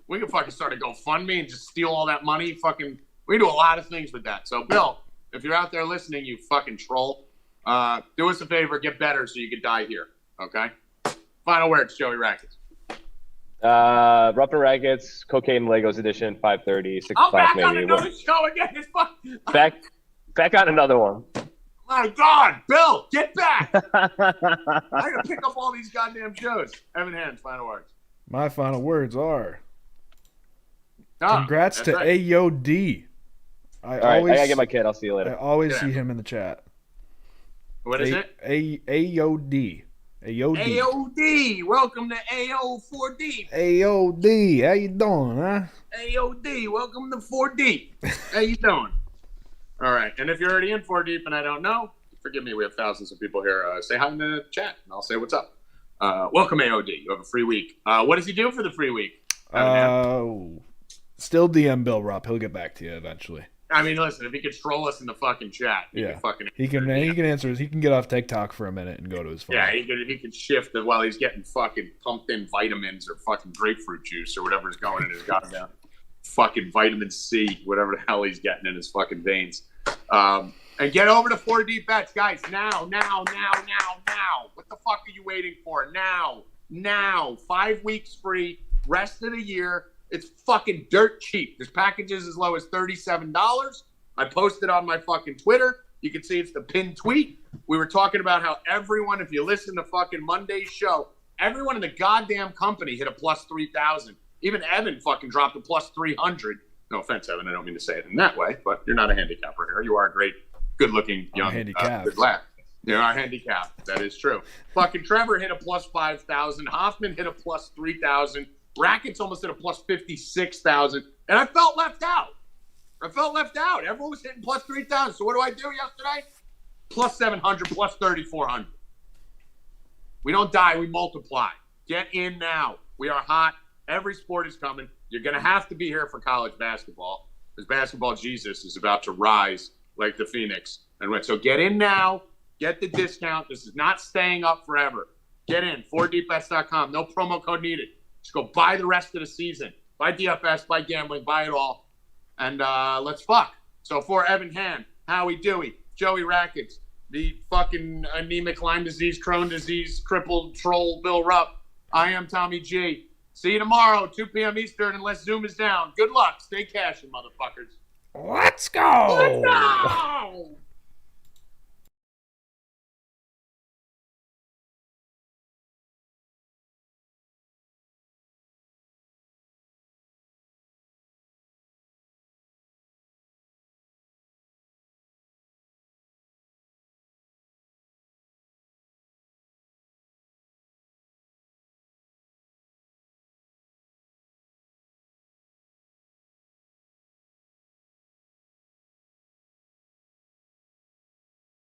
B: We can fucking start a GoFundMe and just steal all that money. Fucking, we can do a lot of things with that. So, Bill, if you're out there listening, you fucking troll, do us a favor, get better so you can die here. Okay. Final words, Joey Rackets.
E: Rupp and Rackets, Cocaine Legos edition, 5:30, 6
B: I'm
E: o'clock
B: back on
E: maybe.
B: another show again. It's fucking.
E: Back on another one.
B: My God, Bill, get back! I gotta pick up all these goddamn shows. Evan Hands, final words.
A: My final words are
B: Ah,
A: congrats
B: that's
A: to
B: right.
A: AOD.
E: All right, I gotta get my kid. I'll see you
A: I
E: later.
A: always see him in the chat.
B: What is it?
A: AOD. AOD.
B: AOD. Welcome to AO4D.
A: AOD. How you doing, huh?
B: AOD. Welcome to 4D. How you doing? All right. And if you're already in 4 deep and I don't know, forgive me. We have thousands of people here. Say hi in the chat, and I'll say what's up. Welcome, AOD. You have a free week. What does he do for the free week?
A: Still DM Bill Rupp. He'll get back to you eventually.
B: I mean, listen, if he could troll us in the fucking chat, he can
A: answer. He can get off TikTok for a minute and go to his phone.
B: Yeah, he could shift it while he's getting fucking pumped in vitamins or fucking grapefruit juice or whatever's going in his goddamn fucking vitamin C, whatever the hell he's getting in his fucking veins. And get over to 4D Bets, guys. Now. What the fuck are you waiting for? Now. 5 weeks free, rest of the year. It's fucking dirt cheap. There's packages as low as $37. I posted on my fucking Twitter. You can see it's the pinned tweet. We were talking about how everyone, if you listen to fucking Monday's show, everyone in the goddamn company hit a plus 3,000. Even Evan fucking dropped a plus 300. No offense, Evan. I don't mean to say it in that way, but you're not a handicapper here. You are a great, good-looking young good lad. You're our handicap. That is true. Fucking Trevor hit a plus 5,000. Hoffman hit a plus 3,000. Rackets almost hit a plus 56,000. And I felt left out. Everyone was hitting plus 3,000. So what do I do yesterday? Plus 700, plus 3,400. We don't die. We multiply. Get in now. We are hot. Every sport is coming. You're going to have to be here for college basketball because basketball Jesus is about to rise like the Phoenix. And so get in now. Get the discount. This is not staying up forever. Get in. 4dbets.com. No promo code needed. Just go buy the rest of the season. Buy DFS, buy gambling, buy it all. And let's fuck. So for Evan Hand, Howie Dewey, Joey Rackets, the fucking anemic Lyme disease, Crohn disease, crippled troll Bill Rupp, I am Tommy G. See you tomorrow, 2 p.m. Eastern, unless Zoom is down. Good luck. Stay cashin', motherfuckers.
A: Let's go.
B: Let's go.